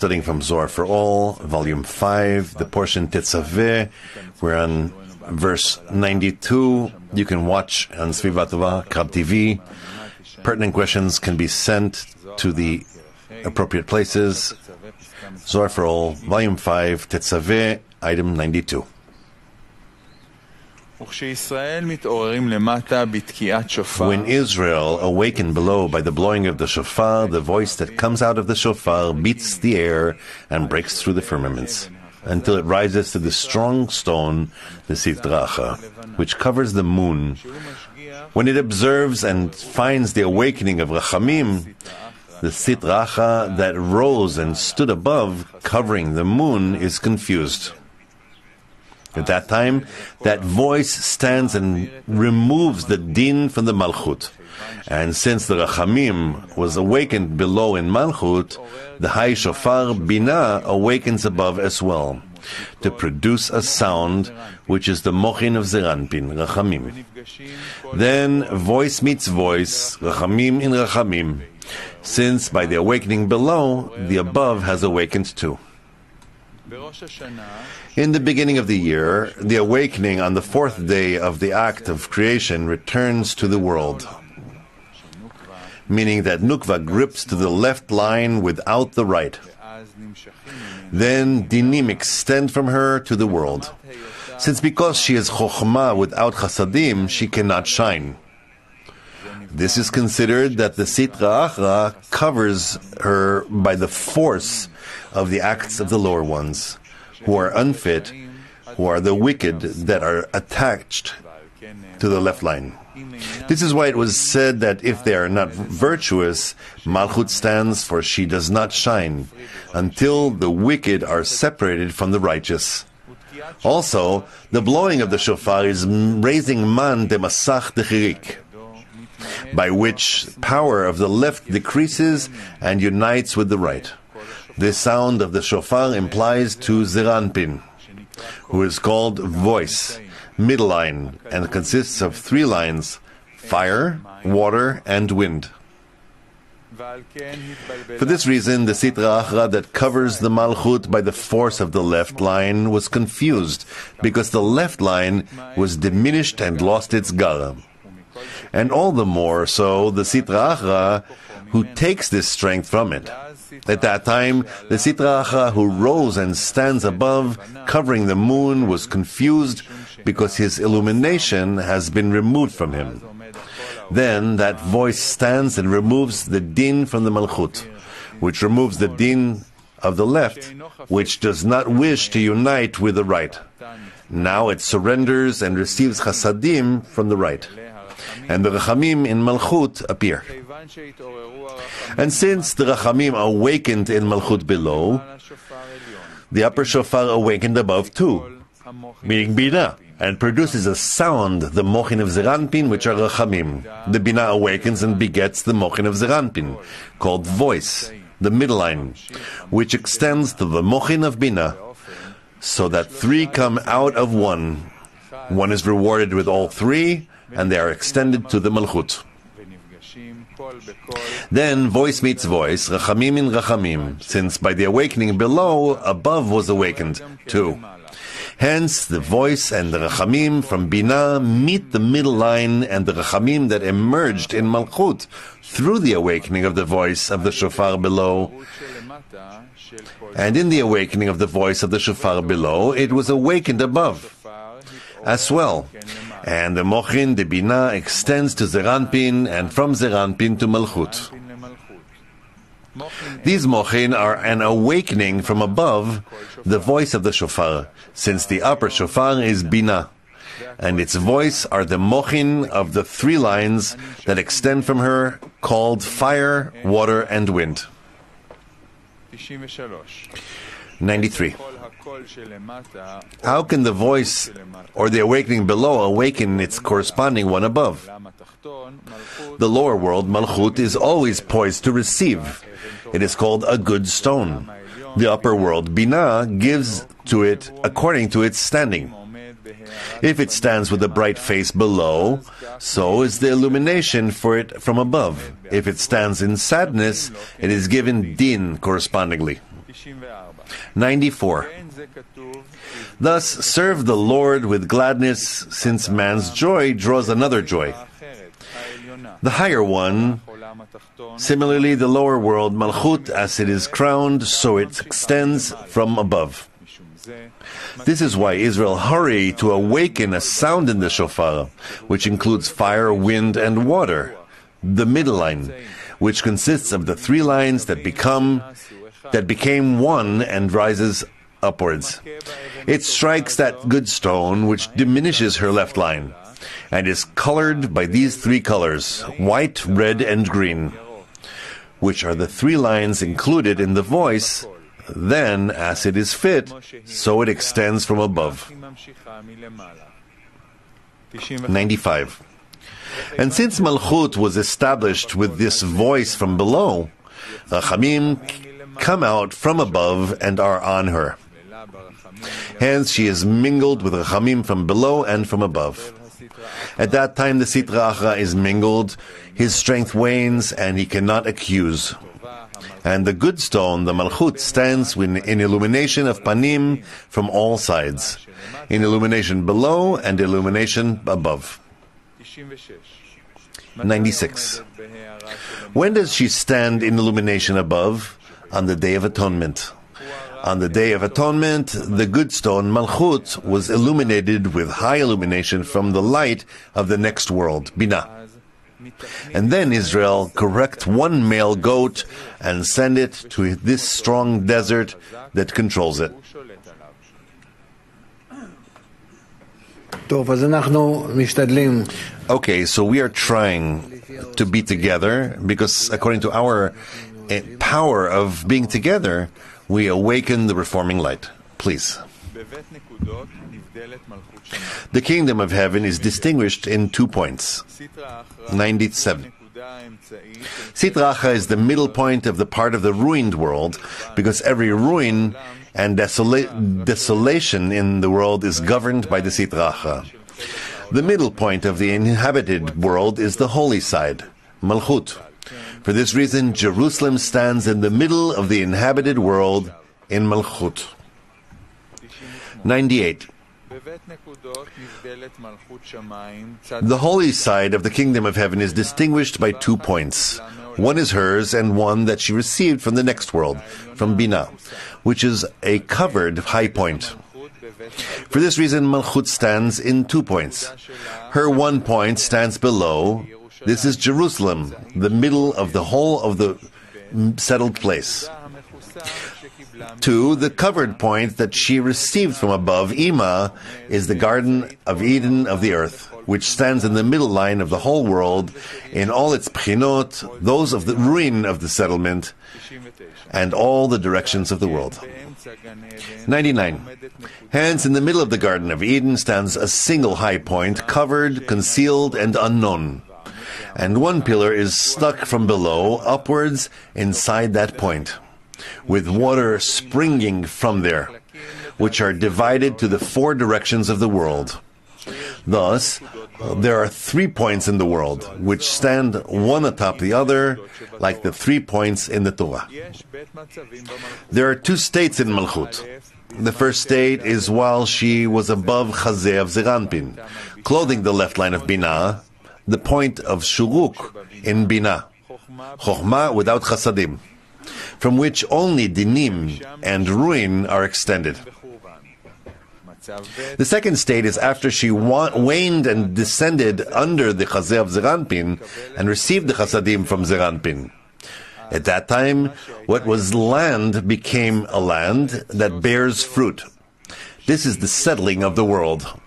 Studying from Zohar for All, Volume 5, the portion Tetzaveh. We're on verse 92. You can watch on Sviva Tova, Krab TV. Pertinent questions can be sent to the appropriate places. Zohar for All, Volume 5, Tetzaveh, item 92. When Israel awakened below by the blowing of the shofar, the voice that comes out of the shofar beats the air and breaks through the firmaments, until it rises to the strong stone, the sidracha, which covers the moon. When it observes and finds the awakening of Rachamim, the sidracha that rose and stood above, covering the moon, is confused. At that time, that voice stands and removes the din from the malchut. And since the Rachamim was awakened below in malchut, the high shofar Binah awakens above as well, to produce a sound which is the mochin of Zeranpin, Rachamim. Then voice meets voice, Rachamim in Rachamim, since by the awakening below, the above has awakened too. In the beginning of the year, the awakening on the fourth day of the act of creation returns to the world, meaning that Nukva grips to the left line without the right. Then dinim extend from her to the world, since because she is chokhmah without chasadim, she cannot shine. This is considered that the sitra achra covers her by the force of the acts of the lower ones, who are unfit, who are the wicked that are attached to the left line. This is why it was said that if they are not virtuous, Malchut stands, for she does not shine, until the wicked are separated from the righteous. Also, the blowing of the shofar is raising man de masach dechirik, by which power of the left decreases and unites with the right. This sound of the shofar implies to Zeranpin, who is called voice, middle line, and consists of three lines: fire, water, and wind. For this reason, the sitra achra that covers the malchut by the force of the left line was confused, because the left line was diminished and lost its gara. And all the more so the sitra achra who takes this strength from it. At that time, the sitra achra who rose and stands above, covering the moon, was confused because his illumination has been removed from him. Then that voice stands and removes the din from the malchut, which removes the din of the left, which does not wish to unite with the right. Now it surrenders and receives chasadim from the right, and the Rachamim in Malchut appear. And since the Rachamim awakened in Malchut below, the upper shofar awakened above too, meaning Binah, and produces a sound, the mochin of Zeranpin, which are Rachamim. The Binah awakens and begets the mochin of Zeranpin, called voice, the middle line, which extends to the mochin of Binah, so that three come out of one. One is rewarded with all three, and they are extended to the Malchut. Then voice meets voice, Rachamim in Rachamim, since by the awakening below, above was awakened too. Hence, the voice and the Rachamim from Binah meet the middle line and the Rachamim that emerged in Malchut through the awakening of the voice of the shofar below. And in the awakening of the voice of the shofar below, it was awakened above as well. And the mochin, the Binah, extends to Zeranpin, and from Zeranpin to Malchut. These mochin are an awakening from above the voice of the shofar, since the upper shofar is Binah, and its voice are the mochin of the three lines that extend from her, called fire, water, and wind. 93. How can the voice or the awakening below awaken its corresponding one above? The lower world, Malchut, is always poised to receive. It is called a good stone. The upper world, Binah, gives to it according to its standing. If it stands with a bright face below, so is the illumination for it from above. If it stands in sadness, it is given din correspondingly. 94. Thus serve the Lord with gladness, since man's joy draws another joy. The higher one, similarly the lower world, Malchut, as it is crowned, so it extends from above. This is why Israel hurry to awaken a sound in the shofar, which includes fire, wind, and water, the middle line, which consists of the three lines that became one and rises upwards. It strikes that good stone, which diminishes her left line, and is colored by these three colors, white, red, and green, which are the three lines included in the voice. Then, as it is fit, so it extends from above. 95. And since Malchut was established with this voice from below, Rachamim come out from above and are on her. Hence she is mingled with Rachamim from below and from above. At that time the Sitra Achra is mingled, his strength wanes, and he cannot accuse. And the good stone, the Malchut, stands in illumination of Panim from all sides, in illumination below and illumination above. 96. When does she stand in illumination above? On the Day of Atonement. On the Day of Atonement, the good stone, Malchut, was illuminated with high illumination from the light of the next world, Binah. And then Israel correct one male goat and send it to this strong desert that controls it. Okay, so we are trying to be together because according to our power of being together, we awaken the reforming light. Please. The kingdom of heaven is distinguished in 2 points. 97. Sitra Achra is the middle point of the part of the ruined world, because every ruin and desolation in the world is governed by the Sitra Achra. The middle point of the inhabited world is the holy side, Malchut. For this reason, Jerusalem stands in the middle of the inhabited world in Malchut. 98. The holy side of the kingdom of heaven is distinguished by 2 points. One is hers and one that she received from the next world, from Binah, which is a covered high point. For this reason, Malchut stands in 2 points. Her 1 point stands below. This is Jerusalem, the middle of the whole of the settled place. 2, the covered point that she received from above, Ima, is the Garden of Eden of the earth, which stands in the middle line of the whole world, in all its pchinot, those of the ruin of the settlement, and all the directions of the world. 99. Hence, in the middle of the Garden of Eden stands a single high point, covered, concealed, and unknown. And one pillar is stuck from below, upwards, inside that point, with water springing from there, which are divided to the 4 directions of the world. Thus, there are 3 points in the world, which stand one atop the other, like the 3 points in the Torah. There are 2 states in Malchut. The first state is while she was above Chazeh of Zeranpin, clothing the left line of Binah, the point of Shuruk in Binah, Chokhmah without Chasadim, from which only Dinim and ruin are extended. The second state is after she waned and descended under the Chazeh of Zeranpin and received the Chasadim from Zeranpin. At that time, what was land became a land that bears fruit. This is the settling of the world.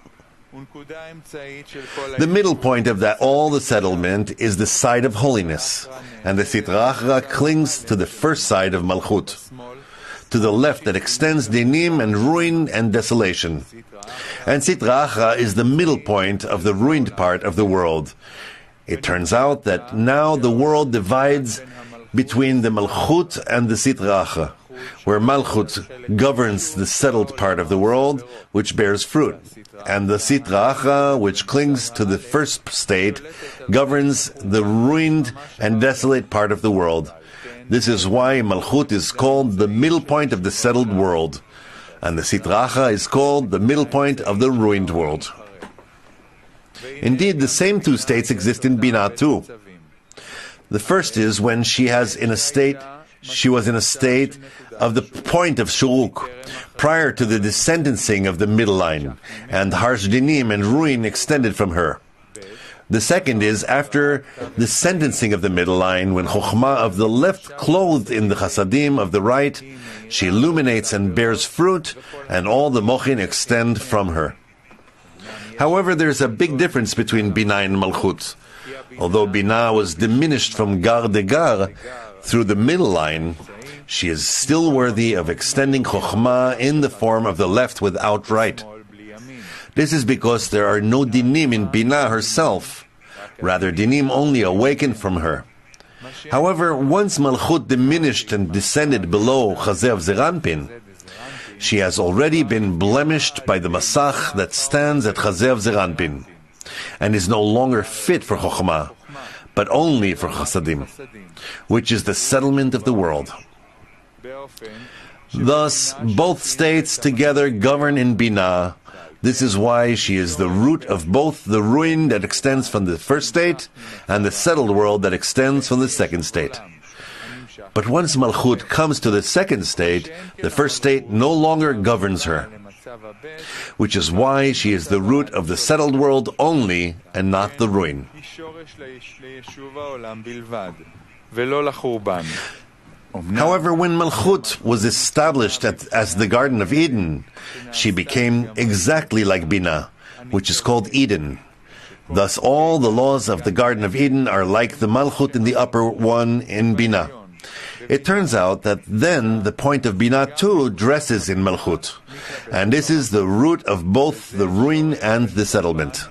The middle point of all the settlement is the side of holiness, and the Sitra Achra clings to the first side of Malchut, to the left that extends dinim and ruin and desolation. And Sitra Achra is the middle point of the ruined part of the world. It turns out that now the world divides between the Malchut and the Sitra Achra, where Malchut governs the settled part of the world, which bears fruit, and the Sitra Achra, which clings to the first state, governs the ruined and desolate part of the world. This is why Malchut is called the middle point of the settled world, and the Sitra Achra is called the middle point of the ruined world. Indeed, the same two states exist in Binah too. The first is when she was in a state of the point of Shuruk, prior to the descendancing of the middle line, and harsh dinim and ruin extended from her. The second is after the sentencing of the middle line, when Chokhmah of the left, clothed in the Chasadim of the right, she illuminates and bears fruit, and all the Mochin extend from her. However, there's a big difference between Binah and Malchut. Although Binah was diminished from Gar de Gar through the middle line, she is still worthy of extending Chokhmah in the form of the left without right. This is because there are no dinim in Binah herself. Rather, dinim only awaken from her. However, once Malchut diminished and descended below Chazeh of Zeranpin, she has already been blemished by the Masach that stands at Chazeh of Zeranpin, and is no longer fit for Chokhmah, but only for Chasadim, which is the settlement of the world. Thus, both states together govern in Binah. This is why she is the root of both the ruin that extends from the first state and the settled world that extends from the second state. But once Malchut comes to the second state, the first state no longer governs her, which is why she is the root of the settled world only and not the ruin. However, when Malchut was established as the Garden of Eden, she became exactly like Binah, which is called Eden. Thus all the laws of the Garden of Eden are like the Malchut in the upper one in Binah. It turns out that then the point of Binah too dresses in Malchut, and this is the root of both the ruin and the settlement.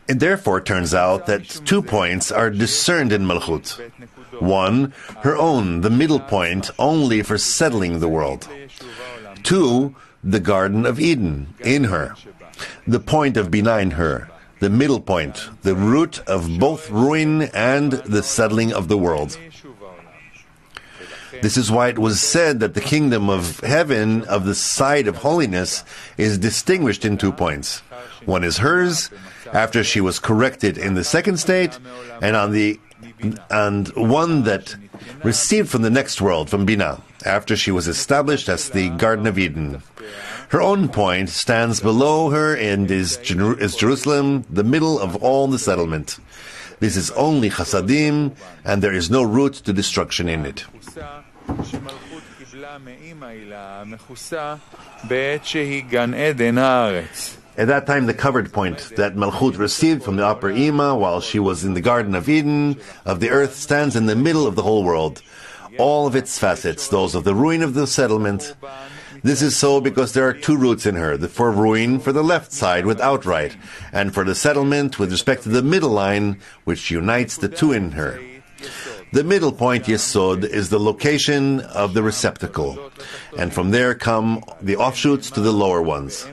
It therefore turns out that 2 points are discerned in Malchut. One, her own, the middle point, only for settling the world. 2, the Garden of Eden, in her. The point of Binah in her, the middle point, the root of both ruin and the settling of the world. This is why it was said that the kingdom of heaven, of the side of holiness, is distinguished in 2 points. One is hers, after she was corrected in the second state, and one that received from the next world, from Binah, after she was established as the Garden of Eden. Her own point stands below her and is Jerusalem, the middle of all the settlement. This is only Chasadim, and there is no route to destruction in it. At that time, the covered point that Malchut received from the upper Ima while she was in the Garden of Eden, of the earth, stands in the middle of the whole world. All of its facets, those of the ruin of the settlement. This is so because there are 2 roots in her, for ruin for the left side without right, and for the settlement with respect to the middle line, which unites the 2 in her. The middle point, Yesod, is the location of the receptacle, and from there come the offshoots to the lower ones.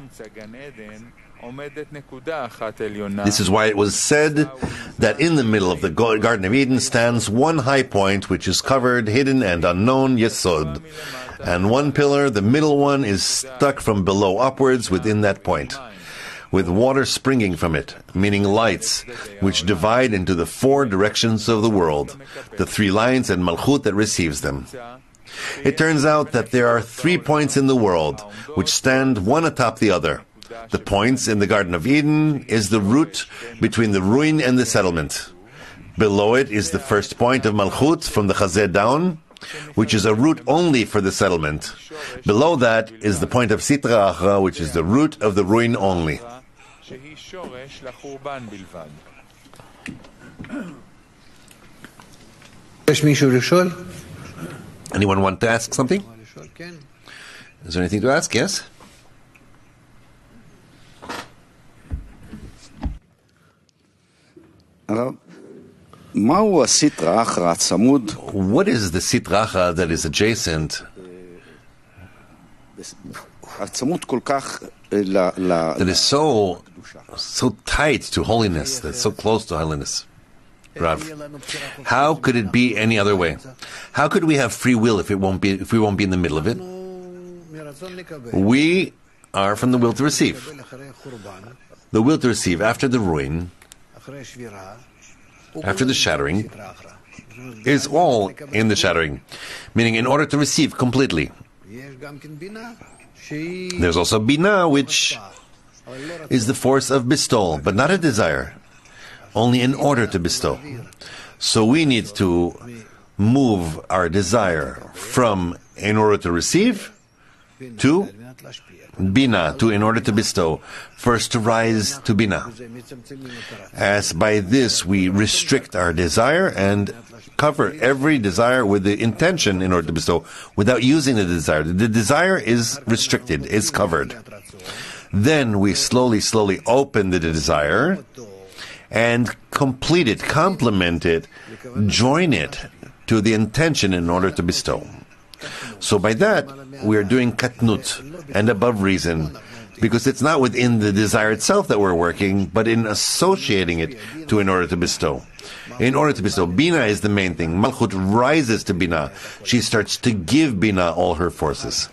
This is why it was said that in the middle of the Garden of Eden stands one high point which is covered, hidden and unknown, Yesod, and one pillar, the middle one, is stuck from below upwards within that point, with water springing from it, meaning lights, which divide into the 4 directions of the world, the 3 lines and Malchut that receives them. It turns out that there are 3 points in the world, which stand one atop the other. The points in the Garden of Eden is the root between the ruin and the settlement. Below it is the first point of Malchut from the Chazeh down, which is a root only for the settlement. Below that is the point of Sitra Achra, which is the root of the ruin only. Anyone want to ask something? Is there anything to ask? Yes? What is the Sitra Achra that is adjacent, that is so tight to holiness, that's so close to holiness? Rav. How could it be any other way? How could we have free will if we won't be in the middle of it? We are from the will to receive. The will to receive after the ruin, after the shattering, is all in the shattering, meaning in order to receive completely. There's also Binah, which is the force of bestowal, but not a desire, only in order to bestow. So we need to move our desire from in order to receive to Binah, to in order to bestow, first to rise to Binah. As by this we restrict our desire and cover every desire with the intention in order to bestow, without using the desire. The desire is restricted, is covered. Then we slowly open the desire and complete it, complement it, join it to the intention in order to bestow. So by that, we are doing katnut, and above reason, because it's not within the desire itself that we're working, but in associating it to in order to bestow. In order to bestow, Bina is the main thing. Malchut rises to Bina. She starts to give Bina all her forces.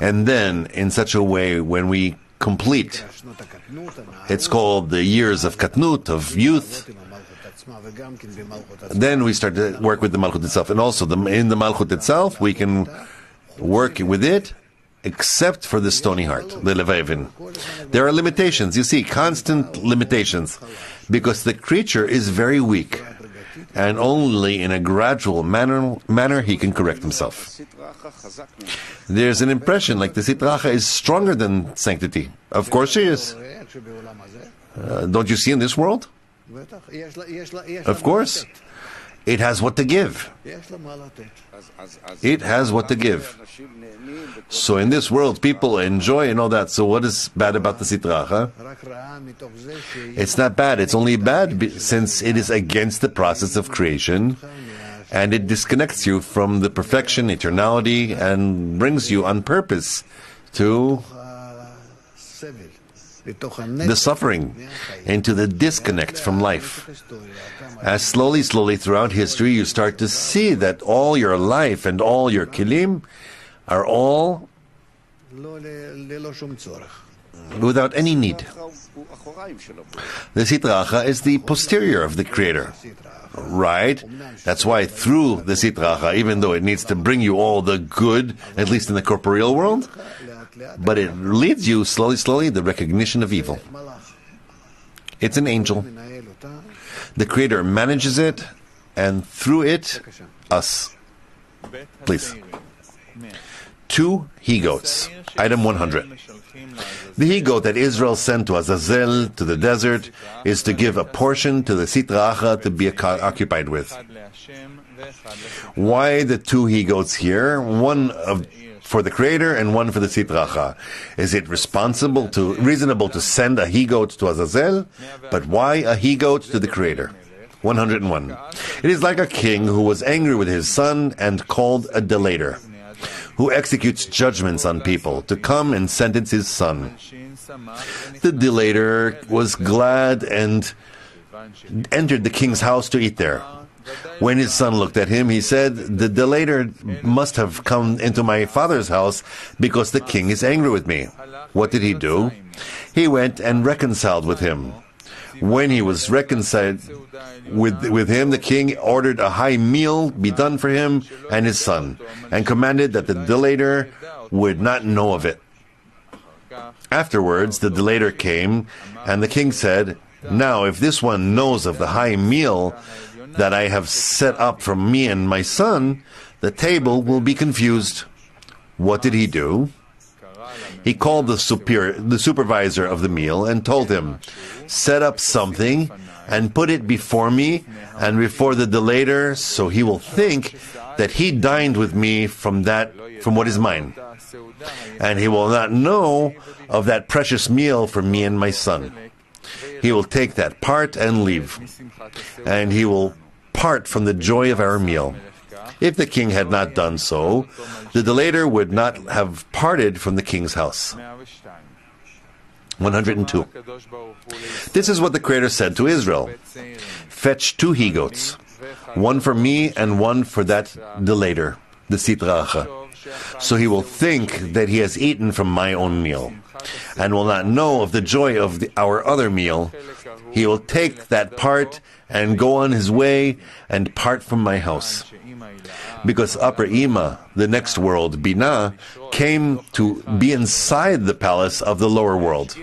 And then, in such a way, when we complete, it's called the years of katnut, of youth, then we start to work with the Malchut itself. And also, in the Malchut itself, we can work with it, except for the stony heart, the Levavin. There are limitations, you see, constant limitations, because the creature is very weak, and only in a gradual manner he can correct himself. There's an impression like the Sitracha is stronger than sanctity. Of course she is. Don't you see in this world? Of course. It has what to give. It has what to give. So in this world, people enjoy and all that. So what is bad about the Sitracha? It's not bad. It's only bad since it is against the process of creation, and it disconnects you from the perfection, eternality, and brings you on purpose to the suffering, into the disconnect from life. As slowly throughout history, you start to see that all your life and all your kilim are all without any need. The Sitracha is the posterior of the Creator. Right? That's why through the Sitracha, even though it needs to bring you all the good, at least in the corporeal world, but it leads you slowly the recognition of evil. It's an angel. The Creator manages it, and through it, us. Please. 2 he-goats. Item 100. The he-goat that Israel sent to Azazel, to the desert, is to give a portion to the Sitracha to be occupied with. Why the 2 he-goats here? One for the Creator and one for the Sitracha. Is it reasonable to send a he-goat to Azazel? But why a he-goat to the Creator? 101. It is like a king who was angry with his son and called a delator, who executes judgments on people, to come and sentence his son. The delator was glad and entered the king's house to eat there. When his son looked at him, he said, "The delator must have come into my father's house because the king is angry with me." What did he do? He went and reconciled with him. When he was reconciled with him, the king ordered a high meal be done for him and his son, and commanded that the delator would not know of it. Afterwards, the delator came, and the king said, "Now, if this one knows of the high meal that I have set up for me and my son, the table will be confused." What did he do? He called the supervisor of the meal and told him, "Set up something and put it before me and before the delator, so he will think that he dined with me from what is mine, and he will not know of that precious meal for me and my son. He will take that part and leave, and he will part from the joy of our meal. If the king had not done so, the delator would not have parted from the king's house." 102. This is what the Creator said to Israel: "Fetch 2 he-goats, one for me and one for that delater, the Sitra Achra. So he will think that he has eaten from my own meal, and will not know of the joy of our other meal. He will take that part and go on his way and part from my house." Because Upper Ima, the next world, Binah, came to be inside the palace of the lower world,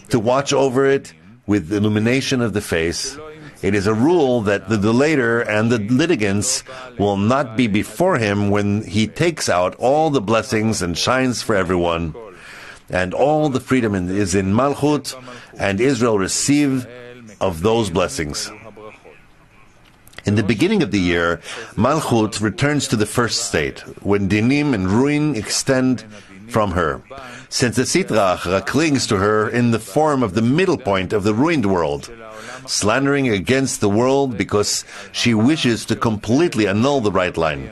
to watch over it with illumination of the face. It is a rule that the delater and the litigants will not be before him when he takes out all the blessings and shines for everyone, and all the freedom is in Malchut, and Israel receive of those blessings. In the beginning of the year, Malchut returns to the first state, when Dinim and ruin extend from her, since the Sitra Achra clings to her in the form of the middle point of the ruined world, slandering against the world because she wishes to completely annul the right line.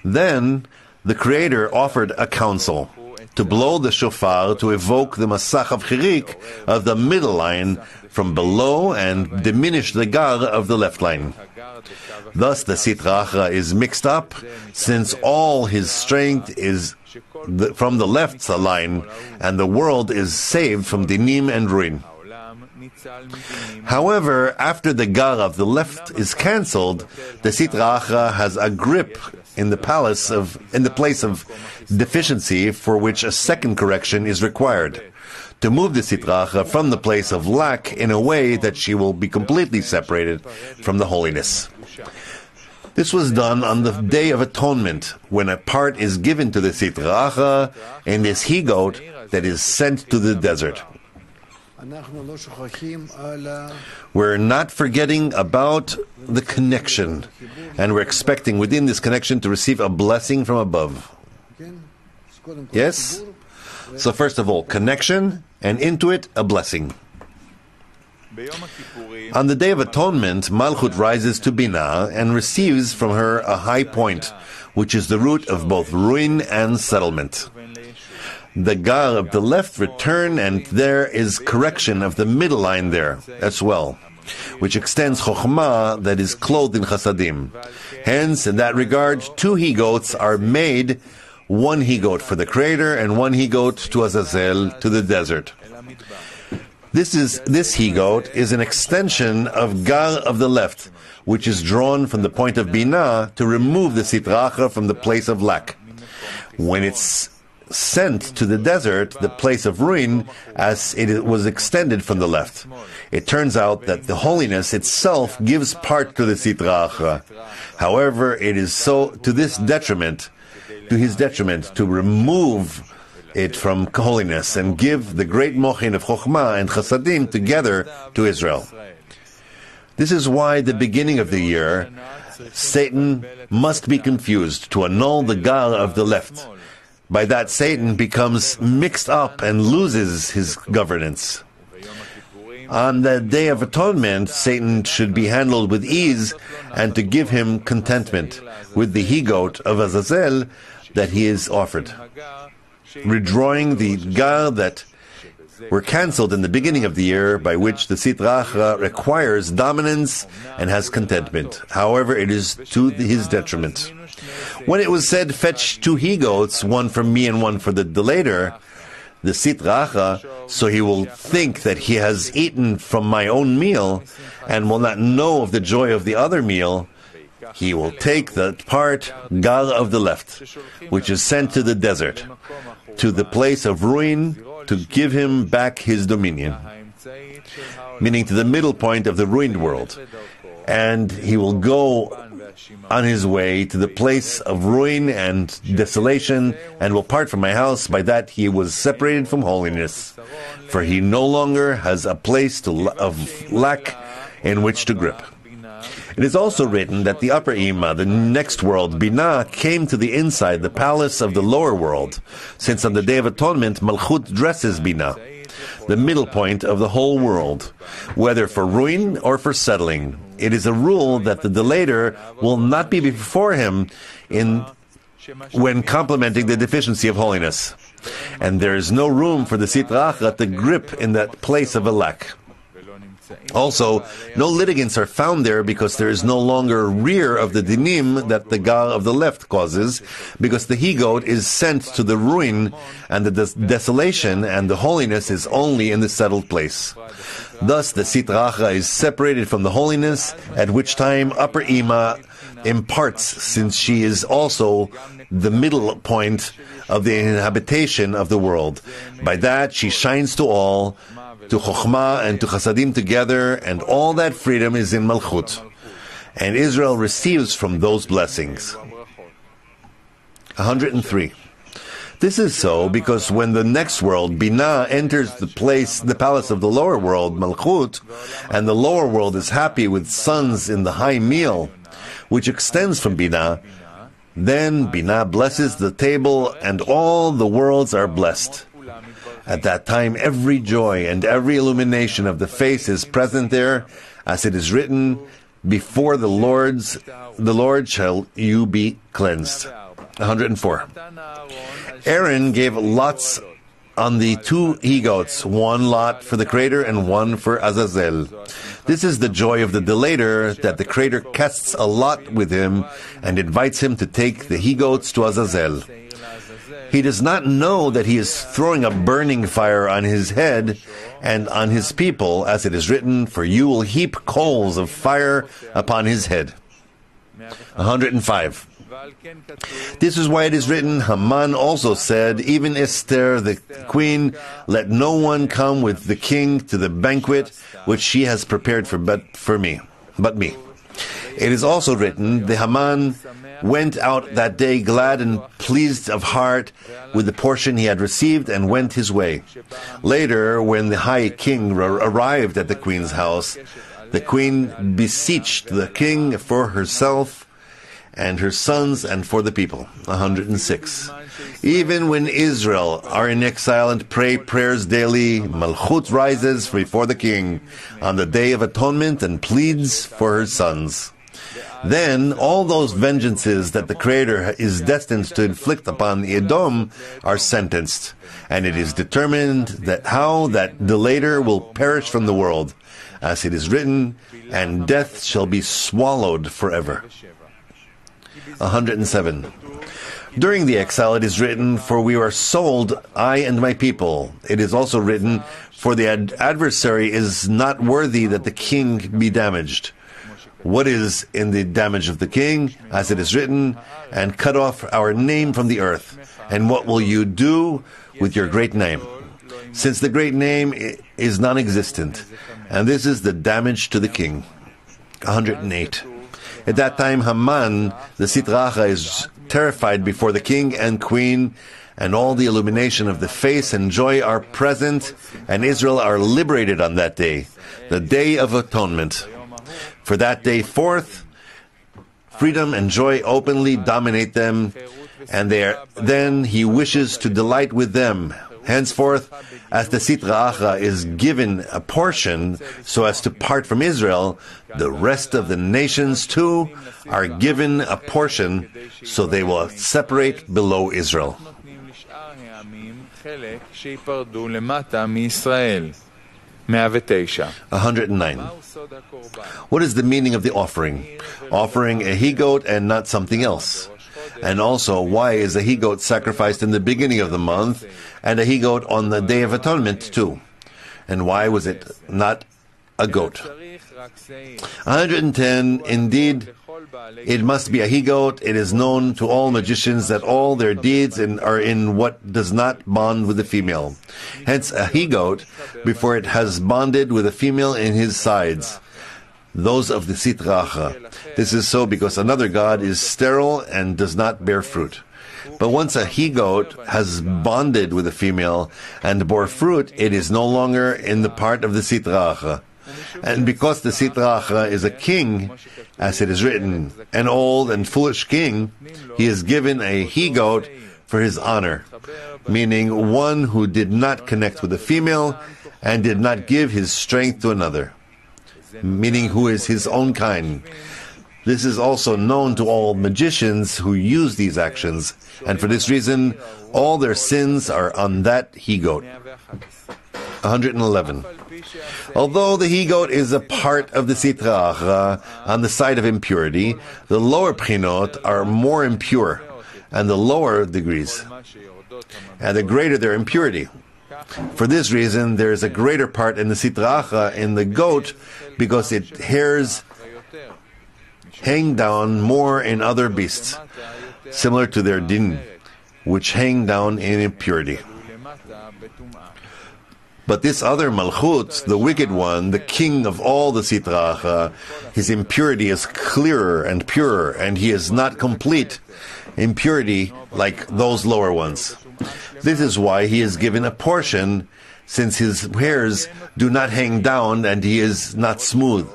Then the Creator offered a counsel, to blow the shofar to evoke the Masach of Chirik of the middle line from below and diminish the gar of the left line. Thus the Sitra Achra is mixed up, since all his strength is from the left line, and the world is saved from dinim and ruin. However, after the gar of the left is cancelled, the Sitra Achra has a grip in the place of deficiency, for which a second correction is required, to move the Sitra Achra from the place of lack in a way that she will be completely separated from the holiness. This was done on the Day of Atonement, when a part is given to the Sitra Achra in this he-goat that is sent to the desert. We're not forgetting about the connection, and we're expecting within this connection to receive a blessing from above. Yes? So first of all, connection, and into it, a blessing. On the Day of Atonement, Malchut rises to Binah and receives from her a high point, which is the root of both ruin and settlement. The gar of the left return, and there is correction of the middle line there as well, which extends Chokhmah that is clothed in Chasadim. Hence, in that regard, 2 he-goats are made, 1 he-goat for the Creator and 1 he-goat to Azazel, to the desert. This he-goat is an extension of gar of the left, which is drawn from the point of Binah to remove the Sitra Achra from the place of lack. When it's sent to the desert, the place of ruin, as it was extended from the left. It turns out that the holiness itself gives part to the Sitra Achra. However, it is so to his detriment, to remove it from holiness and give the great mochin of Chokhmah and Chasadim together to Israel. This is why the beginning of the year, Satan must be confused to annul the gar of the left. By that, Satan becomes mixed up and loses his governance. On the Day of Atonement, Satan should be handled with ease, and to give him contentment with the he-goat of Azazel that he is offered, redrawing the gar that were cancelled in the beginning of the year, by which the Sitra Achra requires dominance and has contentment. However, it is to his detriment. When it was said, "Fetch 2 he-goats, one for me and one for the delater," the Sitra Achra, so he will think that he has eaten from my own meal, and will not know of the joy of the other meal, he will take the part, gar of the left, which is sent to the desert, to the place of ruin, to give him back his dominion, meaning to the middle point of the ruined world. And he will go on his way to the place of ruin and desolation, and will part from my house. By that he was separated from holiness, for he no longer has a place of lack in which to grip. It is also written that the upper Ima, the next world, Binah, came to the inside, the palace of the lower world, since on the Day of Atonement, Malchut dresses Binah, the middle point of the whole world, whether for ruin or for settling. It is a rule that the delater will not be before him when complementing the deficiency of holiness. and there is no room for the Sitra Achra to grip in that place of a lack. Also, no litigants are found there because there is no longer rear of the dinim that the gar of the left causes, because the he-goat is sent to the ruin, and the desolation and the holiness is only in the settled place. Thus, the Sitra Achra is separated from the holiness, at which time Upper Ima imparts, since she is also the middle point of the inhabitation of the world. By that, she shines to all, to Chokhmah and to Chasadim together, and all that freedom is in Malchut. And Israel receives from those blessings. 103. This is so because when the next world, Binah, enters the palace of the lower world, Malchut, and the lower world is happy with sons in the high meal, which extends from Binah, then Binah blesses the table, and all the worlds are blessed. At that time, every joy and every illumination of the face is present there, as it is written, before the Lord shall you be cleansed. 104. Aaron gave lots on the two he-goats, one lot for the Creator and one for Azazel. This is the joy of the delator, that the Creator casts a lot with him and invites him to take the he-goats to Azazel. He does not know that he is throwing a burning fire on his head and on his people, as it is written, for you will heap coals of fire upon his head. 105. This is why it is written, Haman also said, even Esther the queen, let no one come with the king to the banquet which she has prepared but me. It is also written, the Haman went out that day glad and pleased of heart with the portion he had received, and went his way. Later, when the high king arrived at the queen's house, the queen beseeched the king for herself and her sons and for the people. 106. Even when Israel are in exile and pray prayers daily, Malchut rises before the king on the Day of Atonement and pleads for her sons. Then all those vengeances that the Creator is destined to inflict upon the Edom are sentenced, and it is determined that how that delator will perish from the world, as it is written, and death shall be swallowed forever. 107. During the exile it is written, for we are sold, I and my people. It is also written, for the adversary is not worthy that the king be damaged. What is in the damage of the king, as it is written, and cut off our name from the earth? And what will you do with your great name? Since the great name is non-existent, and this is the damage to the king. 108. At that time, Haman, the Sitra Achra, is terrified before the king and queen, and all the illumination of the face and joy are present, and Israel are liberated on that day, the Day of Atonement. For that day forth, freedom and joy openly dominate them, and then he wishes to delight with them. Henceforth, as the Sitra Achra is given a portion so as to part from Israel, the rest of the nations too are given a portion so they will separate below Israel. 109. What is the meaning of the offering? Offering a he-goat and not something else. And also, why is a he-goat sacrificed in the beginning of the month and a he-goat on the Day of Atonement too? And why was it not a goat? 110. Indeed, it must be a he-goat. It is known to all magicians that all their deeds are in what does not bond with the female. Hence, a he-goat, before it has bonded with a female in his sides, those of the Sitra Achra. This is so because another god is sterile and does not bear fruit. But once a he-goat has bonded with a female and bore fruit, it is no longer in the part of the Sitra Achra. And because the Sitra Achra is a king, as it is written, an old and foolish king, he is given a he-goat for his honor, meaning one who did not connect with a female and did not give his strength to another, meaning who is his own kind. This is also known to all magicians who use these actions, and for this reason, all their sins are on that he-goat. 111. Although the he-goat is a part of the Sitra Achra on the side of impurity, the lower pchinot are more impure, and the lower degrees, and the greater their impurity. For this reason, there is a greater part in the Sitra Achra in the goat, because its hairs hang down more in other beasts, similar to their din, which hang down in impurity. But this other Malchut, the wicked one, the king of all the Sitra Achra, his impurity is clearer and purer, and he is not complete impurity like those lower ones. This is why he is given a portion, since his hairs do not hang down and he is not smooth.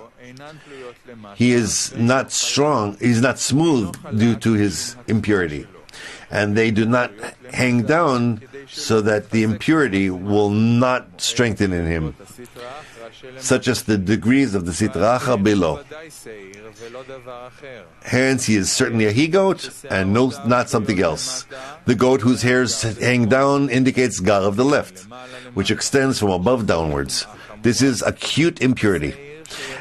He is not strong, he is not smooth due to his impurity. And they do not hang down so that the impurity will not strengthen in him, such as the degrees of the Sitra Achra below. Hence, he is certainly a he-goat, and not something else. The goat whose hairs hang down indicates gar of the left, which extends from above downwards. This is acute impurity.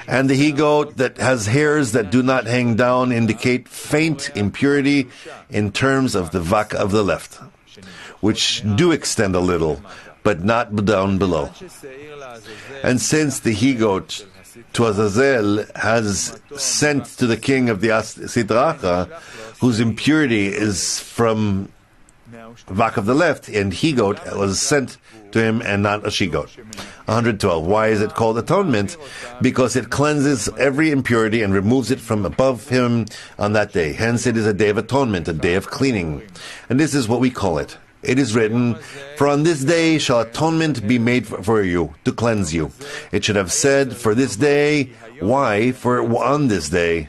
And the he-goat that has hairs that do not hang down indicate faint impurity in terms of the vak of the left, which do extend a little, but not down below. And since the he-goat to Azazel has sent to the king of the Sitra Achra, whose impurity is from vak of the left, and he-goat was sent to him and not a she-goat. 112. Why is it called atonement? Because it cleanses every impurity and removes it from above him on that day. Hence it is a day of atonement, a day of cleaning. And this is what we call it. It is written, "For on this day shall atonement be made for you, to cleanse you." It should have said, "For this day." Why? For on this day.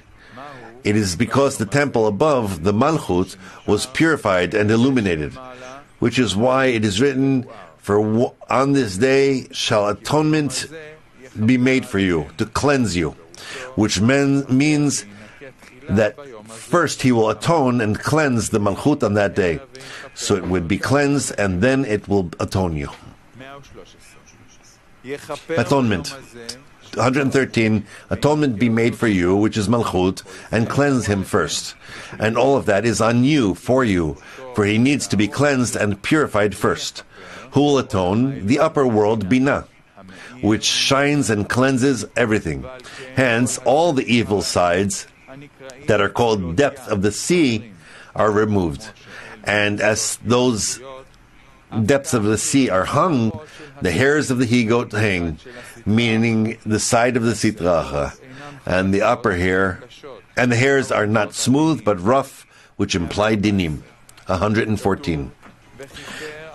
It is because the temple above, the Malchut, was purified and illuminated, which is why it is written, "For on this day shall atonement be made for you, to cleanse you," which means that first he will atone and cleanse the Malchut on that day. So it would be cleansed, and then it will atone you. Atonement. 113. Atonement be made for you, which is Malchut, and cleanse him first. And all of that is on you, for he needs to be cleansed and purified first. Who will atone? The upper world, Binah, which shines and cleanses everything. Hence, all the evil sides that are called depth of the sea are removed. And as those depths of the sea are hung, the hairs of the he-goat hang, meaning the side of the Sitra Achra, and the upper hair, and the hairs are not smooth but rough, which imply dinim. 114.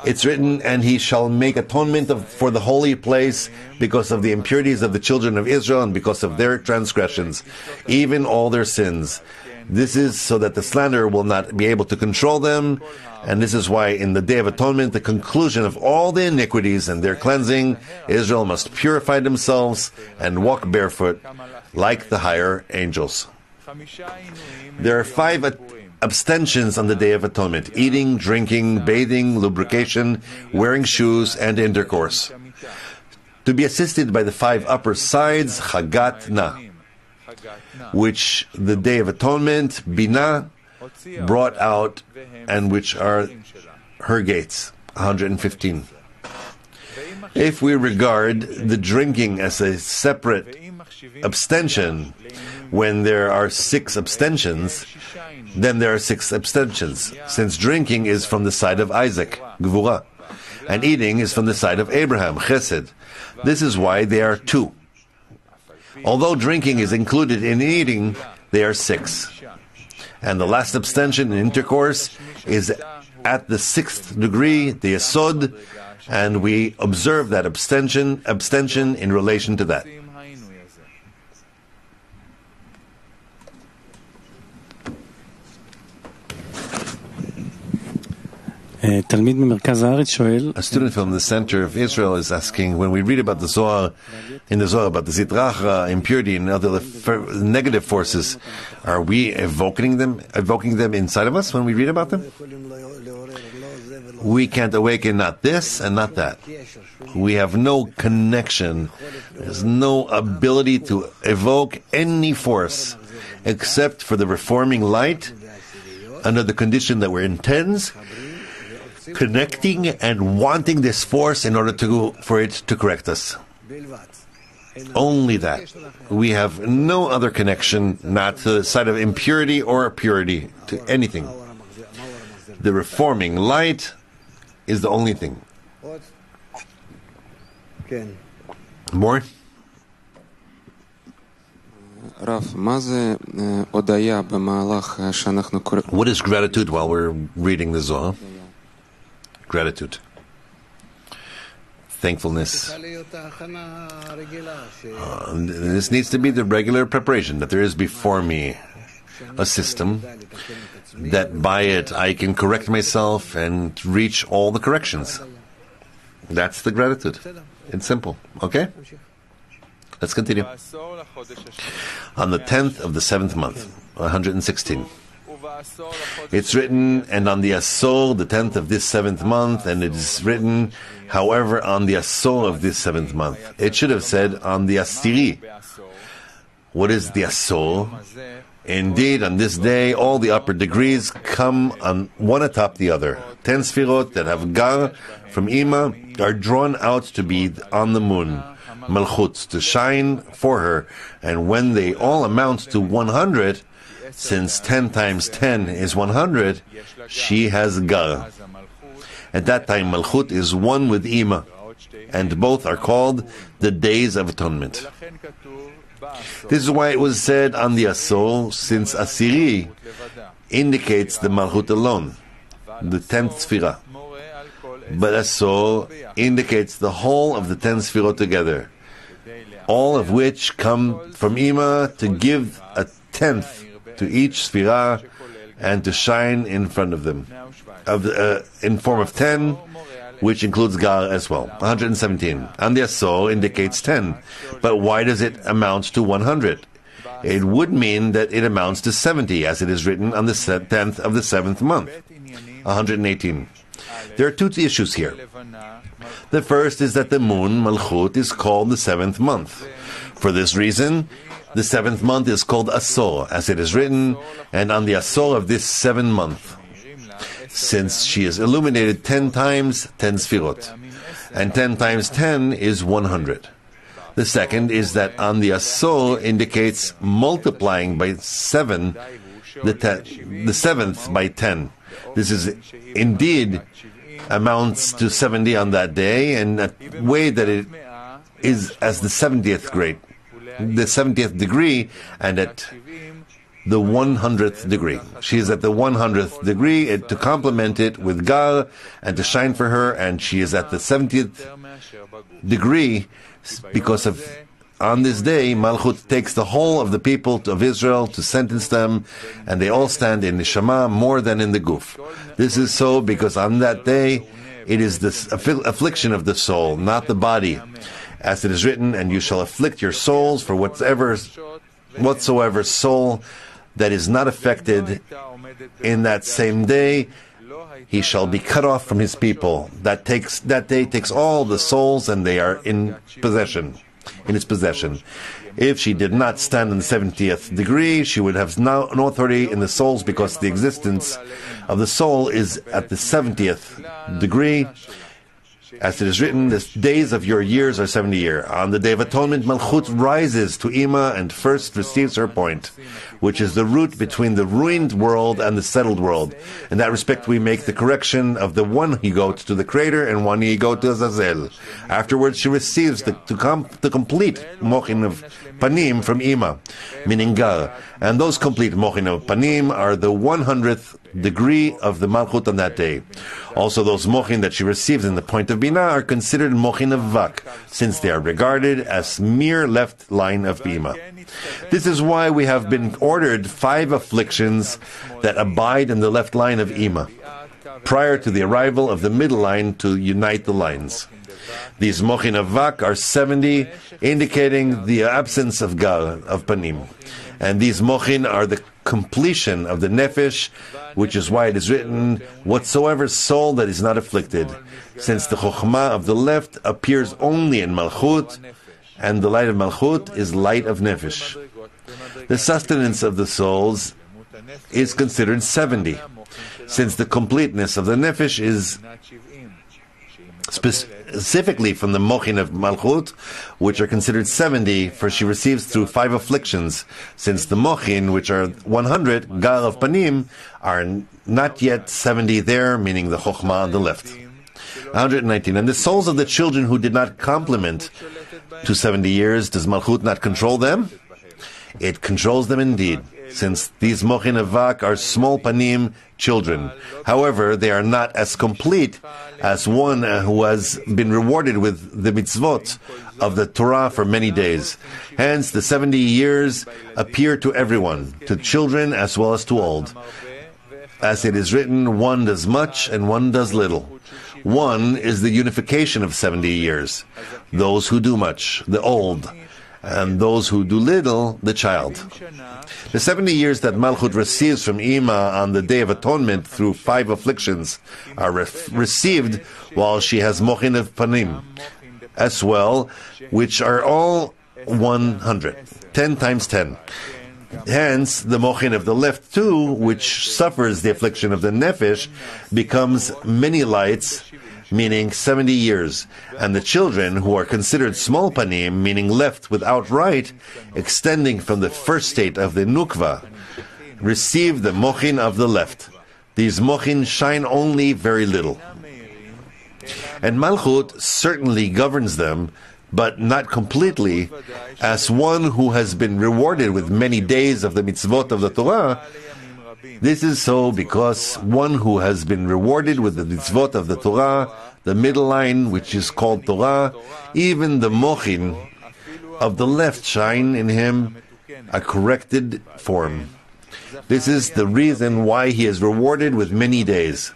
It's written, "And he shall make atonement for the holy place because of the impurities of the children of Israel and because of their transgressions, even all their sins." This is so that the slanderer will not be able to control them, and this is why in the Day of Atonement, the conclusion of all the iniquities and their cleansing, Israel must purify themselves and walk barefoot like the higher angels. There are 5 abstentions on the Day of Atonement: eating, drinking, bathing, lubrication, wearing shoes, and intercourse. To be assisted by the 5 upper sides, Chagat Na, which the Day of Atonement, Binah, brought out, and which are her gates. 115. If we regard the drinking as a separate abstention, when there are 6 abstentions, then there are 6 abstentions, since drinking is from the side of Isaac, Gvura, and eating is from the side of Abraham, Chesed. This is why they are 2. Although drinking is included in eating, they are 6. And the last abstention in intercourse is at the 6th degree, the Yesod, and we observe that abstention in relation to that. A student from the center of Israel is asking, when we read about the Zohar, in the Zohar about the Zitrach, impurity, and other negative forces, are we evoking them inside of us when we read about them? We can't awaken not this and not that. We have no connection. There's no ability to evoke any force except for the reforming light under the condition that we're in tens, connecting and wanting this force in order for it to correct us. Only that. We have no other connection, not to the side of impurity or purity, to anything. The reforming light is the only thing. More? What is gratitude while we're reading the Zohar? Gratitude. Thankfulness. This needs to be the regular preparation, that there is before me a system that by it I can correct myself and reach all the corrections. That's the gratitude. It's simple. Okay? Let's continue. On the 10th of the 7th month, 116. It's written, and on the Asor, the 10th of this 7th month, and it is written, however, on the Asor of this 7th month. It should have said, on the Asiri. What is the Asor? Indeed, on this day, all the upper degrees come on one atop the other. 10 Sfirot that have Gar from Ima are drawn out to be on the moon, Malchut, to shine for her. And when they all amount to 100, since 10 times 10 is 100, she has Gar. At that time, Malchut is one with Ima, and both are called the Days of Atonement. This is why it was said on the Asor, since Asiri indicates the Malchut alone, the 10th Sfirah. But Asor indicates the whole of the 10 Sfirot together, all of which come from Ima to give a 10th to each Sfirah and to shine in front of them, in form of 10, which includes Gar as well. 117. And the Asor indicates 10. But why does it amount to 100? It would mean that it amounts to 70, as it is written on the 10th of the 7th month. 118. There are two issues here. The first is that the moon, Malchut, is called the 7th month. For this reason, the 7th month is called Asor, as it is written, and on the Asor of this 7th month. Since she is illuminated 10 times, 10 Sfirot. And 10 times 10 is 100. The second is that on the Asor indicates multiplying by 7, the 7th by 10. This is indeed amounts to 70 on that day, and a way that it is as the 70th grade, the 70th degree, and at the 100th degree. She is at the 100th degree to complement it with Gar and to shine for her, and she is at the 70th degree because of on this day Malchut takes the whole of the people of Israel to sentence them, and they all stand in Neshama more than in the Guf. This is so because on that day it is the affliction of the soul, not the body. As it is written, and you shall afflict your souls for whatsoever soul that is not affected in that same day, he shall be cut off from his people. That day takes all the souls, and they are in its possession. If she did not stand in the 70th degree, she would have no authority in the souls, because the existence of the soul is at the 70th degree. As it is written, the days of your years are 70 years. On the Day of Atonement, Malchut rises to Ima and first receives her point, which is the root between the ruined world and the settled world. In that respect, we make the correction of the one he-goat to the Creator and one he-goat to Azazel. Afterwards, she receives the complete mochin of Panim from Ima, meaning Gar. And those complete mochin of Panim are the 100th degree of the Malchut on that day. Also, those mochin that she receives in the point of Bina are considered mochin of Vak, since they are regarded as mere left line of Bima. This is why we have been ordered 5 afflictions that abide in the left line of Ima. prior to the arrival of the middle line to unite the lines. These mochin avak are 70, indicating the absence of gar, of panim. And these mochin are the completion of the nefesh, which is why it is written, whatsoever soul that is not afflicted, since the chokhmah of the left appears only in malchut, and the light of malchut is light of nefesh. The sustenance of the souls is considered 70, since the completeness of the nefesh is specifically from the mochin of malchut, which are considered 70, for she receives through 5 afflictions, since the mochin, which are 100, gar of panim, are not yet 70 there, meaning the chokhmah on the left. 119. And the souls of the children who did not complement to 70 years, does malchut not control them? It controls them indeed, since these mochin avak are small panim children. However, they are not as complete as one who has been rewarded with the mitzvot of the Torah for many days. Hence, the 70 years appear to everyone, to children as well as to old. As it is written, one does much and one does little. One is the unification of 70 years. Those who do much, the old, and those who do little, the child. The 70 years that Malchut receives from Ima on the Day of Atonement through 5 afflictions are received while she has mochin of panim as well, which are all 100, 10 times 10. Hence, the mochin of the left too, which suffers the affliction of the nefesh, becomes many lights, meaning 70 years, and the children, who are considered small panim, meaning left without right, extending from the first state of the nukva, receive the mochin of the left. These mochin shine only very little. And Malchut certainly governs them, but not completely, as one who has been rewarded with many days of the mitzvot of the Torah. This is so because one who has been rewarded with the mitzvot of the Torah, the middle line, which is called Torah, even the mochin of the left shine in him a corrected form. This is the reason why he is rewarded with many days.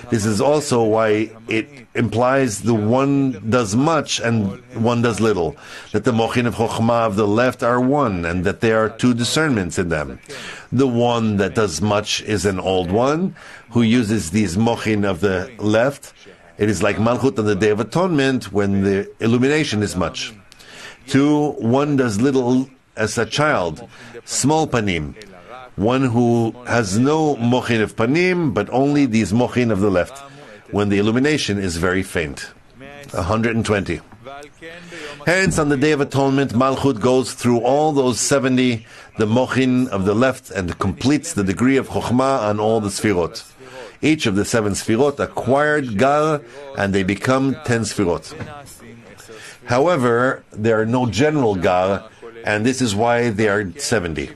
This is also why it implies the one does much and one does little, that the mochin of chokhmah of the left are one, and that there are 2 discernments in them. The one that does much is an old one, who uses these mochin of the left. It is like Malchut on the Day of Atonement, when the illumination is much. 2, one does little as a child, small panim, one who has no mochin of panim, but only these mochin of the left, when the illumination is very faint. 120. Hence, on the Day of Atonement, Malchut goes through all those 70, the mochin of the left, and completes the degree of chokhmah on all the sfirot. Each of the 7 sfirot acquired gar, and they become 10 sfirot. However, there are no general gar, and this is why they are 70.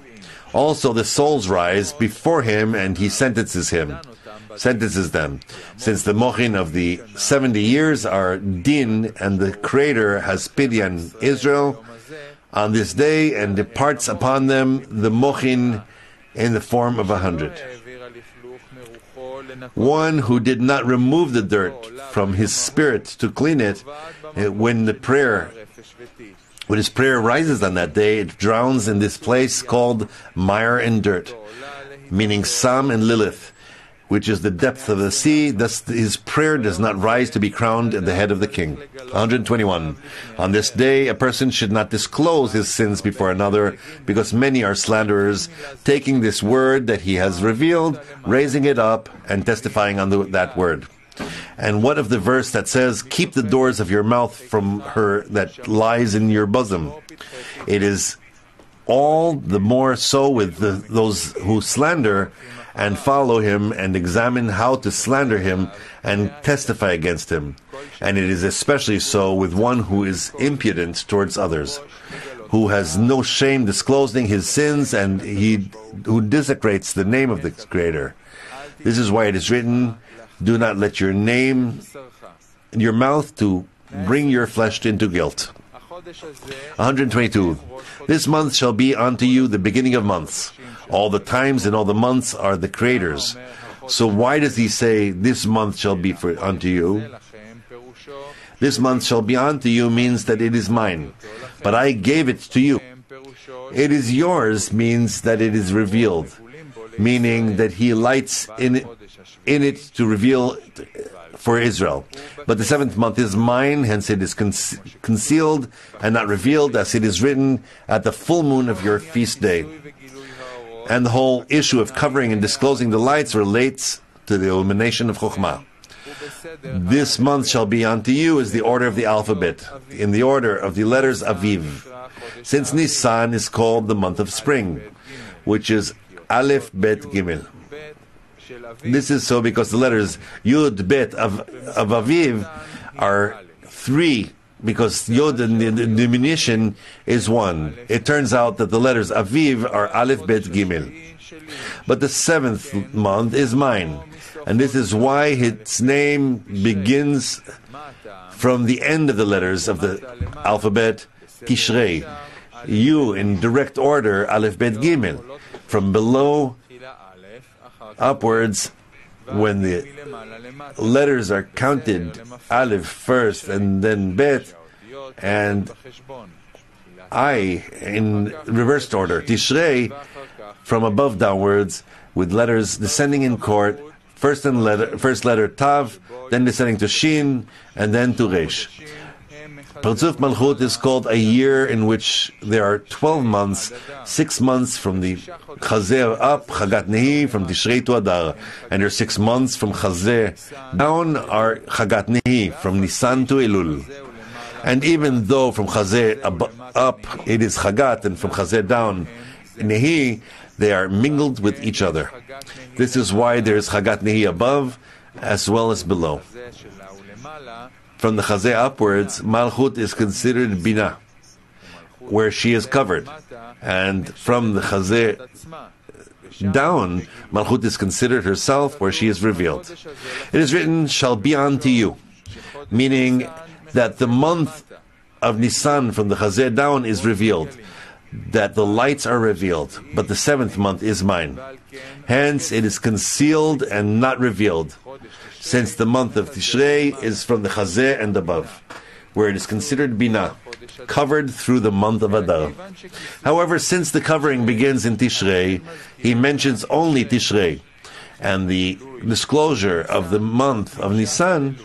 Also, the souls rise before him, and he sentences them, since the mochin of the 70 years are din, and the Creator has pity on Israel on this day, and departs upon them the mochin in the form of 100. One who did not remove the dirt from his spirit to clean it, when his prayer rises on that day, it drowns in this place called mire and dirt, meaning Sam and Lilith, which is the depth of the sea. Thus his prayer does not rise to be crowned at the head of the king. 121. On this day, a person should not disclose his sins before another, because many are slanderers, taking this word that he has revealed, raising it up, and testifying on that word. And what of the verse that says, keep the doors of your mouth from her that lies in your bosom? It is all the more so with those who slander and follow him and examine how to slander him and testify against him. And it is especially so with one who is impudent towards others, who has no shame disclosing his sins, and who desecrates the name of the Creator. This is why it is written, do not let your mouth to bring your flesh into guilt. 122. This month shall be unto you the beginning of months. All the times and all the months are the Creator's. So why does he say, this month shall be unto you? This month shall be unto you means that it is mine, but I gave it to you. It is yours means that it is revealed, meaning that he lights in it to reveal for Israel. But the seventh month is mine, hence it is concealed and not revealed, as it is written, at the full moon of your feast day. And the whole issue of covering and disclosing the lights relates to the illumination of Chokhmah. This month shall be unto you is the order of the alphabet, in the order of the letters Aviv, since Nisan is called the month of spring, which is Aleph, Bet, Gimel. This is so because the letters Yud, Bet of Aviv are three, because Yod in the diminution is one. It turns out that the letters Aviv are Aleph, Bet, Gimel. But the seventh month is mine, and this is why its name begins from the end of the letters of the alphabet, Tishrei. You, in direct order, Aleph, Bet, Gimel. From below upwards, when the letters are counted, Aleph first and then Bet, and I in reversed order, Tishrei, from above downwards, with letters descending in court, first letter Tav, then descending to Shin, and then to Resh. Parzuf Malchut is called a year in which there are 12 months, 6 months from the Chazeh up, Chagat Nehi, from Tishrei to Adar, and there are 6 months from Chazeh down are Chagat Nehi, from Nisan to Elul. And even though from Chazeh up it is Chagat, and from Chazeh down Nehi, they are mingled with each other. This is why there is Chagat Nehi above as well as below. From the Chazeh upwards, Malchut is considered Bina, where she is covered. And from the Chazeh down, Malchut is considered herself, where she is revealed. It is written, shall be unto you, meaning that the month of Nisan from the Chazeh down is revealed, that the lights are revealed, but the seventh month is mine. Hence, it is concealed and not revealed, since the month of Tishrei is from the Chazeh and above, where it is considered Bina, covered through the month of Adar. However, since the covering begins in Tishrei, he mentions only Tishrei, and the disclosure of the month of Nisan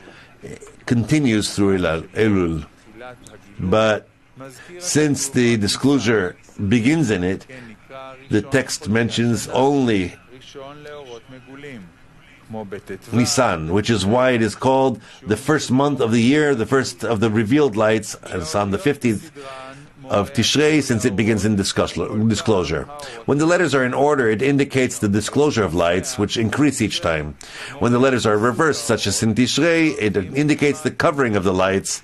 continues through Elul. But since the disclosure begins in it, the text mentions only Nisan, which is why it is called the first month of the year, the first of the revealed lights, and it's on the 15th of Tishrei, since it begins in disclosure. When the letters are in order, it indicates the disclosure of lights, which increase each time. When the letters are reversed, such as in Tishrei, it indicates the covering of the lights,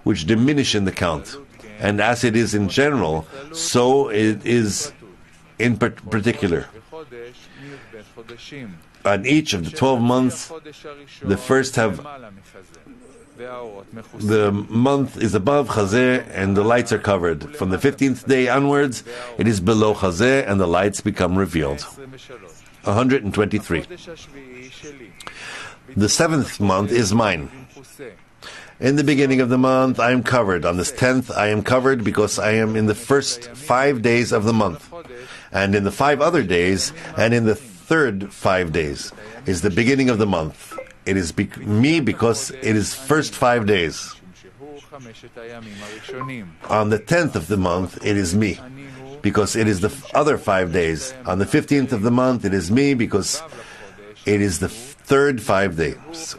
which diminish in the count. And as it is in general, so it is in particular. On each of the 12 months, the first have the month is above Chazeh and the lights are covered. From the 15th day onwards, it is below Chazeh and the lights become revealed. 123. The seventh month is mine. In the beginning of the month, I am covered. On this 10th, I am covered because I am in the first 5 days of the month. And in the 5 other days, and in the third 5 days, is the beginning of the month. It is me because it is first 5 days. On the 10th of the month, it is me because it is the other 5 days. On the 15th of the month, it is me because it is the third 5 days.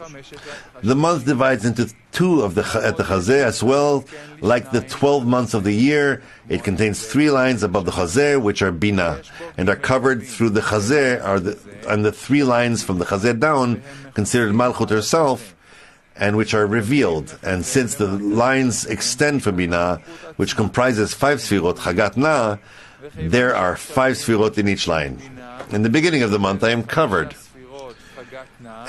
The month divides into 2 at the Chazeh as well. Like the 12 months of the year, it contains 3 lines above the Chazeh, which are Bina, and are covered through the Chazeh, and the 3 lines from the Chazeh down, considered Malchut herself, and which are revealed. And since the lines extend from Bina, which comprises 5 Sfirot, Chagat Na, there are 5 Sfirot in each line. In the beginning of the month, I am covered.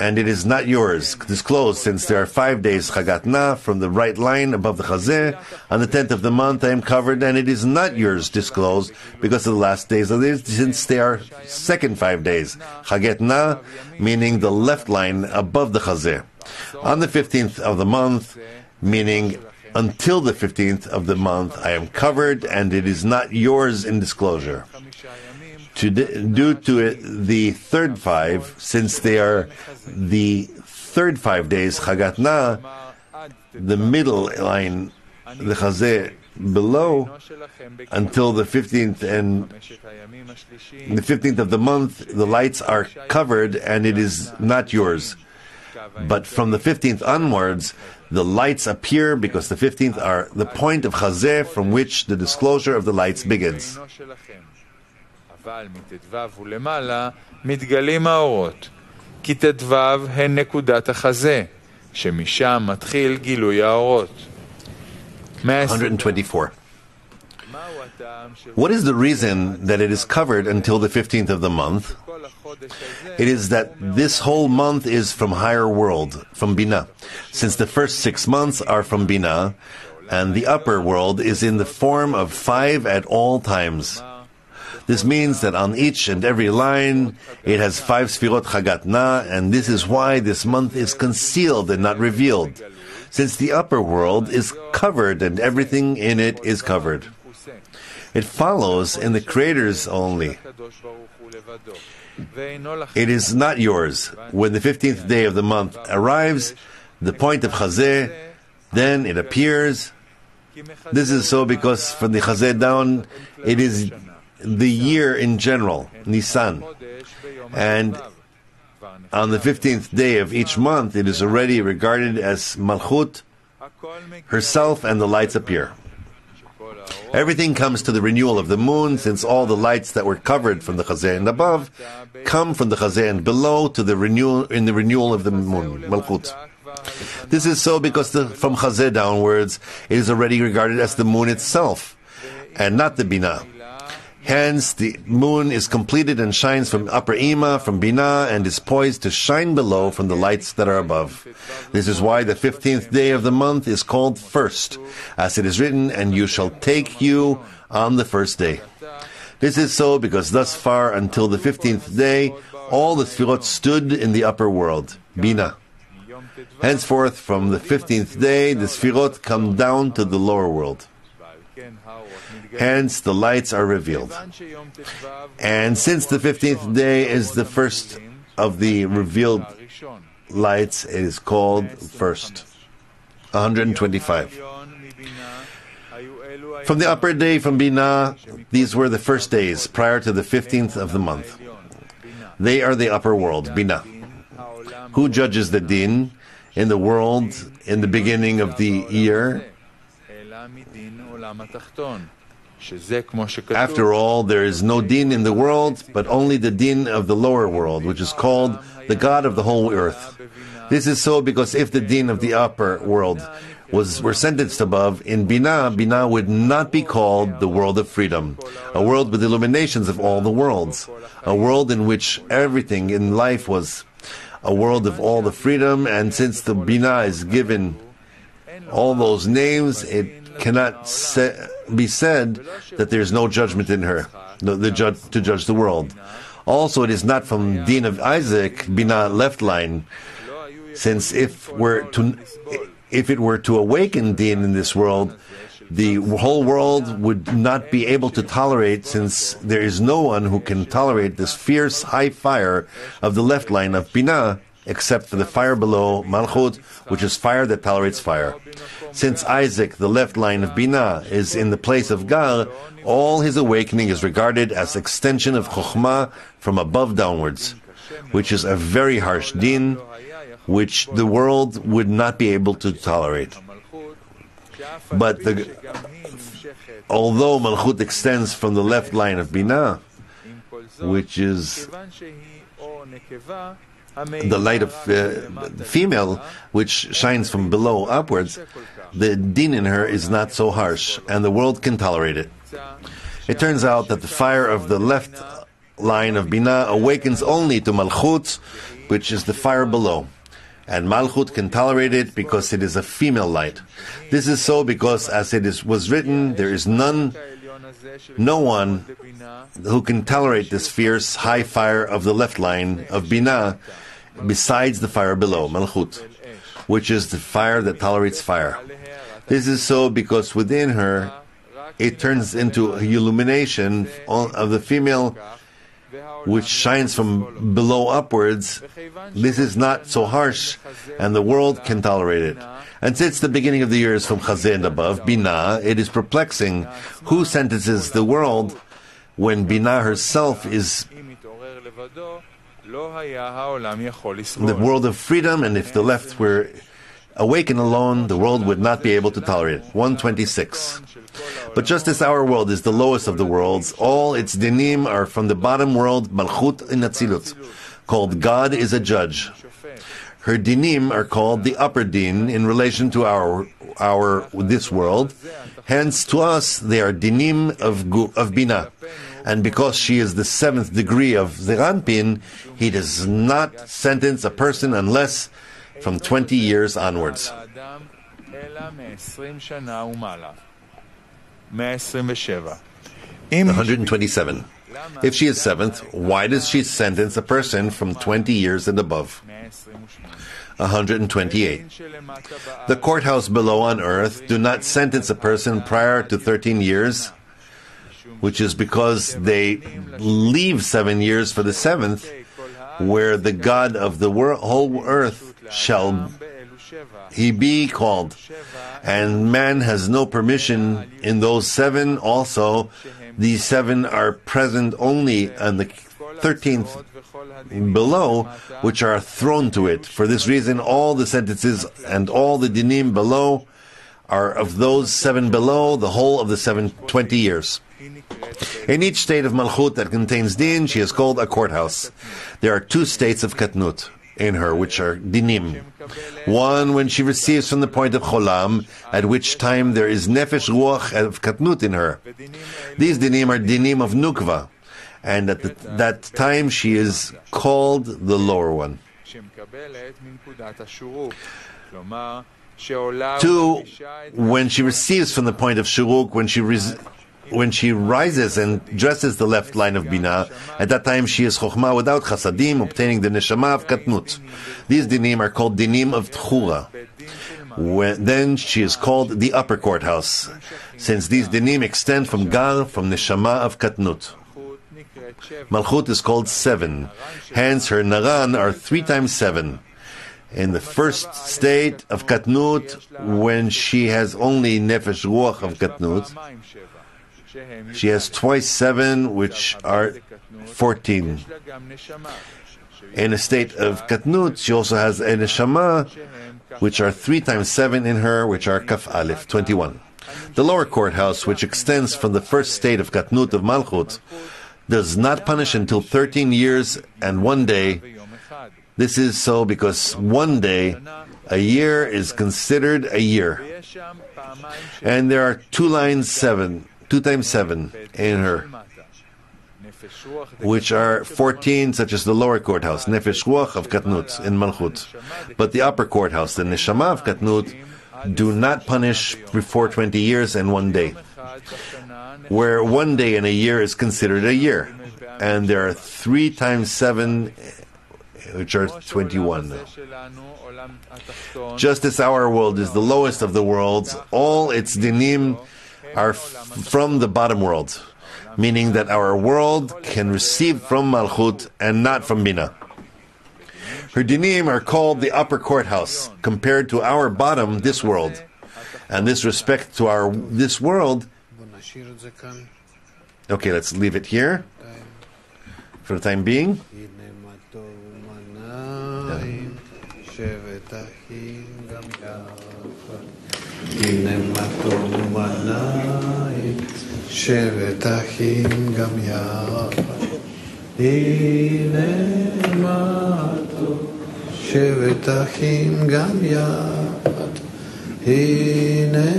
and it is not yours, disclosed, since there are 5 days Chagatna from the right line above the Chazeh. On the 10th of the month I am covered, and it is not yours, disclosed, because of the last days of this, since they are second 5 days. Chagetna, meaning the left line above the Chazeh. On the 15th of the month, meaning until the 15th of the month, I am covered, and it is not yours in disclosure. Due to it, the third 5, since they are the third 5 days, Chagatna, the middle line, the Chazeh below, until the 15th and the 15th of the month, the lights are covered, and it is not yours. But from the 15th onwards, the lights appear, because the 15th are the point of Chazeh from which the disclosure of the lights begins. אבל מט"ו ולמעלה מתגלים האורות, כי ט"ו הן נקודת החזה, שמשם מתחיל גילוי האורות. 124. What is the reason that it is covered until the 15th of the month? It is that this whole month is from higher world, from Binah, since the first 6 months are from Binah, and the upper world is in the form of 5 at all times. This means that on each and every line, it has 5 Sfirot Chagatna, and this is why this month is concealed and not revealed, since the upper world is covered and everything in it is covered. It follows in the Creator's only. It is not yours. When the 15th day of the month arrives, the point of Chazeh, then it appears. This is so because from the Chazeh down, it is the year in general, Nisan. And on the 15th day of each month, it is already regarded as Malchut herself, and the lights appear. Everything comes to the renewal of the moon, since all the lights that were covered from the Chazeh and above come from the Chazeh and below to the renewal of the moon, Malchut. This is so because from Chazeh downwards, it is already regarded as the moon itself, and not the Binah. Hence, the moon is completed and shines from upper Ima, from Binah, and is poised to shine below from the lights that are above. This is why the 15th day of the month is called first, as it is written, and you shall take you on the first day. This is so because thus far until the 15th day, all the Sfirot stood in the upper world, Binah. Henceforth, from the 15th day, the Sfirot come down to the lower world. Hence, the lights are revealed. And since the 15th day is the first of the revealed lights, it is called first. 125. From the upper day from Binah, these were the first days prior to the 15th of the month. They are the upper world, Binah. Who judges the din in the world in the beginning of the year? After all, there is no din in the world, but only the din of the lower world, which is called the God of the whole earth. This is so because if the din of the upper world were sentenced above, in Binah, Binah would not be called the world of freedom, a world with illuminations of all the worlds, a world in which everything in life was a world of all the freedom, and since the Binah is given all those names, it cannot be said that there is no judgment in her, to judge the world. Also, it is not from Din of Isaac, Binah left line, since if it were to awaken Din in this world, the whole world would not be able to tolerate, since there is no one who can tolerate this fierce high fire of the left line of Binah, except for the fire below, Malchut, which is fire that tolerates fire. Since Isaac, the left line of Binah, is in the place of Gar, all his awakening is regarded as extension of Chokhmah from above downwards, which is a very harsh din, which the world would not be able to tolerate. But although Malchut extends from the left line of Binah, which is the light of the female, which shines from below upwards, the din in her is not so harsh, and the world can tolerate it. It turns out that the fire of the left line of Binah awakens only to Malchut which is the fire below. And Malchut can tolerate it because it is a female light. This is so because, as it was written, there is no one who can tolerate this fierce high fire of the left line of Binah besides the fire below, Malchut, which is the fire that tolerates fire. This is so because within her it turns into a illumination of the female which shines from below upwards. This is not so harsh, and the world can tolerate it. And since the beginning of the year is from Chazeh and above, Binah, it is perplexing who sentences the world when Binah herself is the world of freedom, and if the left were awakened alone, the world would not be able to tolerate it. 126. But just as our world is the lowest of the worlds, all its dinim are from the bottom world, Malchut in Atzilut, called God is a judge. Her dinim are called the upper din in relation to this world. Hence, to us, they are dinim of Binah. And because she is the 7th degree of Zeranpin, he does not sentence a person unless from 20 years onwards. 127. If she is 7th, why does she sentence a person from 20 years and above? 128. The courthouse below on earth do not sentence a person prior to 13 years, which is because they leave 7 years for the 7th, where the God of the whole earth shall he be called. And man has no permission in those 7 also. These 7 are present only on the 13th below, which are thrown to it. For this reason, all the sentences and all the dinim below are of those 7 below, the whole of the 20 years. In each state of Malchut that contains din, she is called a courthouse. There are 2 states of Katnut in her, which are dinim. One, when she receives from the point of Cholam, at which time there is nefesh ruach of Katnut in her. These dinim are dinim of Nukva, and at that time she is called the lower one. 2, when she receives from the point of Shuruk, when she rises and dresses the left line of Binah, at that time she is Chokhmah without Chasadim, obtaining the Neshama of Katnut. These dinim are called dinim of Tchura. Then she is called the upper courthouse, since these dinim extend from Gar, from Neshama of Katnut. Malchut is called 7. Hence her Naran are 3 times 7. In the first state of Katnut, when she has only Nefesh Ruach of Katnut, she has twice 7, which are 14. In a state of Katnut, she also has a Neshama, which are 3 times 7 in her, which are Kaf Aleph, 21. The lower courthouse, which extends from the first state of Katnut of Malchut, does not punish until 13 years and 1 day. This is so because 1 day, a year, is considered a year. And there are 2 times 7 in her, which are 14, such as the lower courthouse, Nefesh Ruach of Katnut in Malchut. But the upper courthouse, the Neshama of Katnut, do not punish before 20 years and 1 day, where 1 day in a year is considered a year. And there are 3 times 7, which are 21. Just as our world is the lowest of the worlds, all its dinim are from the bottom world, meaning that our world can receive from Malchut and not from Binah. Her dinim are called the upper courthouse, compared to our bottom, this world. And this respect to this world, okay, let's leave it here for the time being. שבט אחים גם יחד, הנה מה טוב, שבט אחים גם יחד, הנה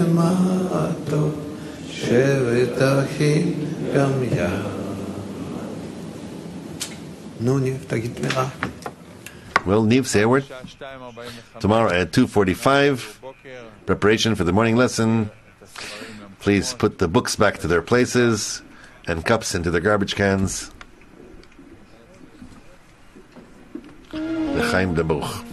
מה טוב, שבט אחים גם יחד. נו, תגיד מילה. Well, Niv, say a word. בשעה 2:45 Tomorrow at 2:45, בבוקר, preparation for the morning lesson. את הספרים למקומות. Please put the books back to their places and cups into their garbage cans. L'chaim Dabuch.